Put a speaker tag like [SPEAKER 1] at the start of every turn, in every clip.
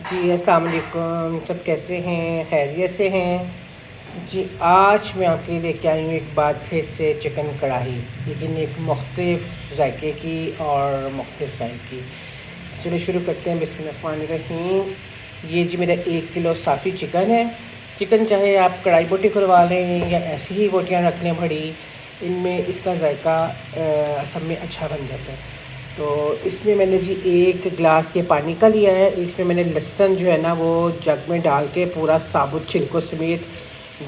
[SPEAKER 1] जी अस्सलाम वालेकुम, सब कैसे हैं? खैरियत से हैं? जी आज मैं आपके लिए लेके आई हूँ एक बार फिर से चिकन कढ़ाई, लेकिन एक मुख्तलिफ जायके की और मुख्तलिफ स्टाइल की। चलिए शुरू करते हैं। बिस्मिल्लाहिर्रहमानिर्रहीम। ये जी मेरा 1 किलो साफ़ी चिकन है। चिकन चाहे आप कढ़ाई बोटी खुलवा लें या ऐसी ही बोटियाँ रख लें बड़ी, इनमें इसका जायका सब में अच्छा बन जाता है। तो इसमें मैंने जी 1 गिलास के पानी का लिया है। इसमें मैंने लहसुन जो है ना वो जग में डाल के पूरा साबुत छिलकों समेत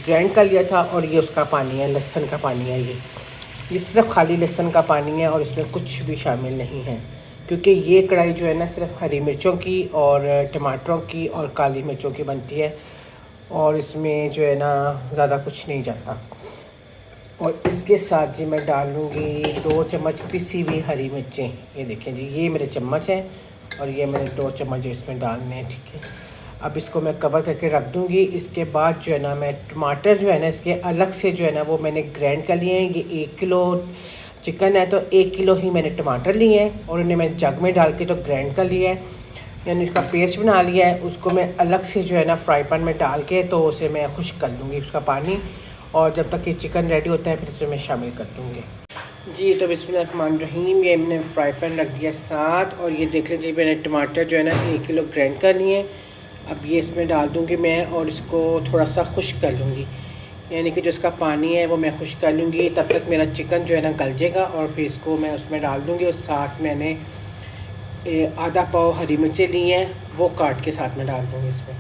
[SPEAKER 1] ग्राइंड कर लिया था, और ये उसका पानी है, लहसुन का पानी है। ये सिर्फ खाली लहसुन का पानी है और इसमें कुछ भी शामिल नहीं है, क्योंकि ये कढ़ाई जो है ना सिर्फ हरी मिर्चों की और टमाटरों की और काली मिर्चों की बनती है, और इसमें जो है ना ज़्यादा कुछ नहीं जाता। और इसके साथ जी मैं डालूँगी 2 चम्मच पिसी हुई हरी मिर्चें। ये देखें जी, ये मेरे चम्मच हैं और ये मैंने 2 चम्मच इसमें डालने हैं, ठीक है। अब इसको मैं कवर करके रख दूँगी। इसके बाद जो है ना मैं टमाटर जो है ना इसके अलग से जो है ना वो मैंने ग्राइंड कर लिए हैं। ये 1 किलो चिकन है तो 1 किलो ही मैंने टमाटर लिए हैं और उन्हें मैं जग में डाल के तो ग्राइंड कर लिया है, यानी इसका पेस्ट बना लिया है। उसको मैं अलग से जो है ना फ्राई पैन में डाल के तो उसे मैं खुश्क कर लूँगी उसका पानी, और जब तक ये चिकन रेडी होता है फिर इसमें मैं शामिल कर दूँगी। जी तो बिस्मिल्लाहिर्रहमानिर्रहीम, ये मैंने फ्राई पैन रख दिया साथ, और ये देख लीजिए मैंने टमाटर जो है ना 1 किलो ग्राइंड कर लिए। अब ये इसमें डाल दूँगी मैं और इसको थोड़ा सा खुश्क कर लूँगी, यानी कि जो इसका पानी है वो मैं खुश्क कर लूँगी। तब तक मेरा चिकन जो है ना गल जाएगा और फिर इसको मैं उसमें डाल दूँगी। और साथ मैंने आधा पाव हरी मिर्चें ली हैं, वो काट के साथ में डाल दूँगी इसमें।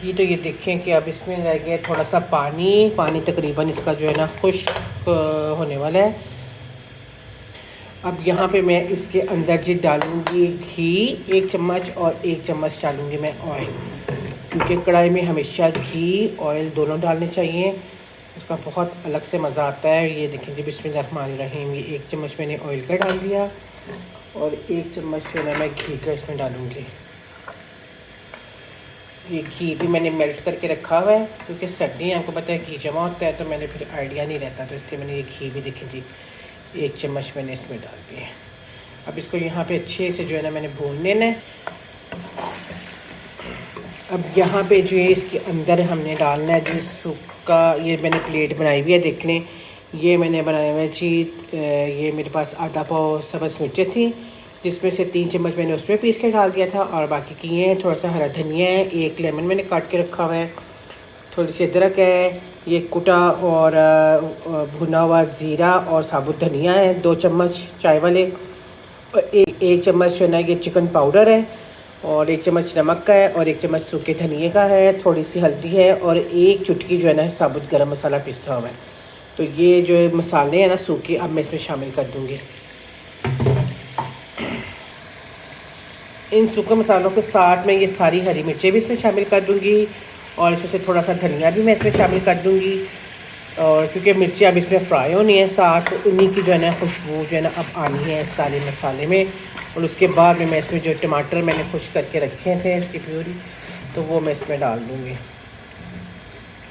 [SPEAKER 1] जी तो ये देखें कि अब इसमें रह गया थोड़ा सा पानी तकरीबन इसका जो है ना खुश्क होने वाला है। अब यहाँ पे मैं इसके अंदर जी डालूँगी घी 1 चम्मच और 1 चम्मच डालूँगी मैं ऑयल, क्योंकि कढ़ाई में हमेशा घी ऑयल दोनों डालने चाहिए, उसका बहुत अलग से मज़ा आता है। ये देखें जी बिस्मिल्लाहिर्रहमानिर्रहीम, ये 1 चम्मच मैंने ऑयल का डाल दिया और 1 चम्मच जो है मैं घी का इसमें डालूँगी। ये घी भी मैंने मेल्ट करके रखा हुआ है, क्योंकि सर्दी आपको पता है घी जमा होता है तो मैंने फिर आइडिया नहीं रहता, तो इसलिए मैंने ये घी भी देखें जी 1 चम्मच मैंने इसमें डाल दिया। अब इसको यहाँ पे अच्छे से जो है ना मैंने भून लेना है। अब यहाँ पे जो है इसके अंदर हमने डालना है जी सूखा, ये मैंने प्लेट बनाई हुई है, देख लें ये मैंने बनाया हुआ है जी। ये मेरे पास आधा पाव सब्ज़ मिर्चें थी, जिसमें से 3 चम्मच मैंने उसमें पीस के डाल दिया था, और बाकी किए हैं थोड़ा सा हरा धनिया है, 1 लेमन मैंने काट के रखा हुआ है, थोड़ी सी अदरक है, ये कुटा और भुना हुआ ज़ीरा और साबुत धनिया है 2 चम्मच चाय वाले, और एक चम्मच जो है ना ये चिकन पाउडर है, और 1 चम्मच नमक का है, और 1 चम्मच सूखे धनिए का है, थोड़ी सी हल्दी है, और 1 चुटकी जो है ना साबुत गरम मसाला पिसा हुआ है। तो ये जो मसाले हैं ना सूखे, अब मैं इसमें शामिल कर दूँगी। इन सूखे मसालों के साथ मैं ये सारी हरी मिर्चें भी इसमें शामिल कर दूँगी, और इसमें से थोड़ा सा धनिया भी मैं इसमें शामिल कर दूँगी, और क्योंकि मिर्ची अब इसमें फ्राई होनी है साथ, तो उन्हीं की जो है ना खुशबू जो है ना अब आनी है इस सारे मसाले में। और उसके बाद में मैं इसमें जो टमाटर मैंने खुश करके रखे थे इसकी प्यूरी, तो वो मैं इसमें डाल दूँगी।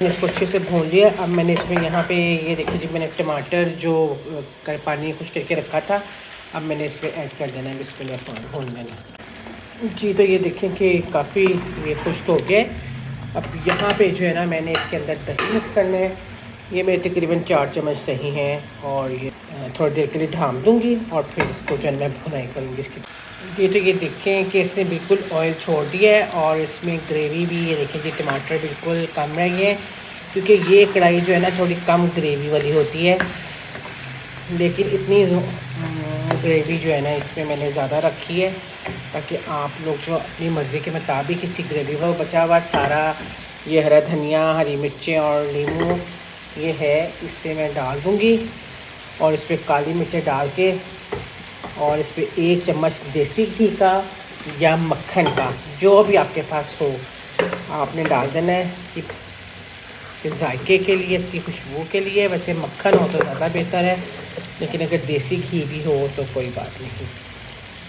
[SPEAKER 1] इसको अच्छे से भून लिया। अब मैंने इसमें यहाँ पे ये देखिए जी मैंने टमाटर जो पानी खुश करके रखा था, अब मैंने इसमें ऐड कर देना है, इसमें भून देना। जी तो ये देखें कि काफ़ी ये खुश्क हो गया। अब यहाँ पे जो है ना मैंने इसके अंदर दही मिक्स करना है। ये मेरे तकरीबन 4 चम्मच दही हैं, और ये थोड़ी देर के लिए ढाम दूँगी और फिर इसको जो है मैं भुनाई करूँगी इसकी। जी तो ये देखें कि इसने बिल्कुल ऑयल छोड़ दिया है, और इसमें ग्रेवी भी ये देखें जी टमाटर बिल्कुल कम रह गए हैं, क्योंकि ये कढ़ाई जो है ना थोड़ी कम ग्रेवी वाली होती है, लेकिन इतनी ग्रेवी जो है ना इसमें मैंने ज़्यादा रखी है, ताकि आप लोग जो अपनी मर्ज़ी के मुताबिक इसी ग्रेवी को बचा हुआ सारा ये हरा धनिया, हरी मिर्चें और नींबू ये है इस पर मैं डाल दूँगी, और इस पर काली मिर्चें डाल के, और इस पर 1 चम्मच देसी घी का या मक्खन का जो भी आपके पास हो आपने डाल देना है कि जायके के लिए, इसकी खुशबू के लिए। वैसे मक्खन हो तो ज़्यादा बेहतर है, लेकिन अगर देसी घी भी हो तो कोई बात नहीं।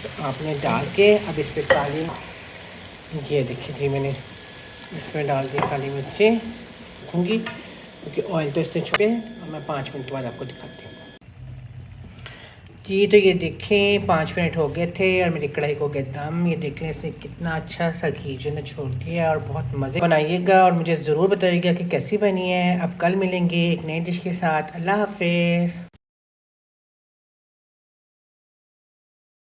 [SPEAKER 1] तो आपने डाल के अब इस पर काली, ये देखिए जी मैंने इसमें डाल दी काली मिर्चें रखूँगी, क्योंकि ऑयल तो इससे छुपे है, और मैं 5 मिनट बाद आपको दिखाती हूँ। जी तो ये देखें 5 मिनट हो गए थे और मेरी कढ़ाई को हो गया दम। ये देख लें इसने कितना अच्छा सा घी जो ने छोड़ दिया और बहुत मज़े बनाइएगा और मुझे ज़रूर बताइएगा कि कैसी बनी है। अब कल मिलेंगे एक नई डिश के साथ। अल्लाह हाफिज़।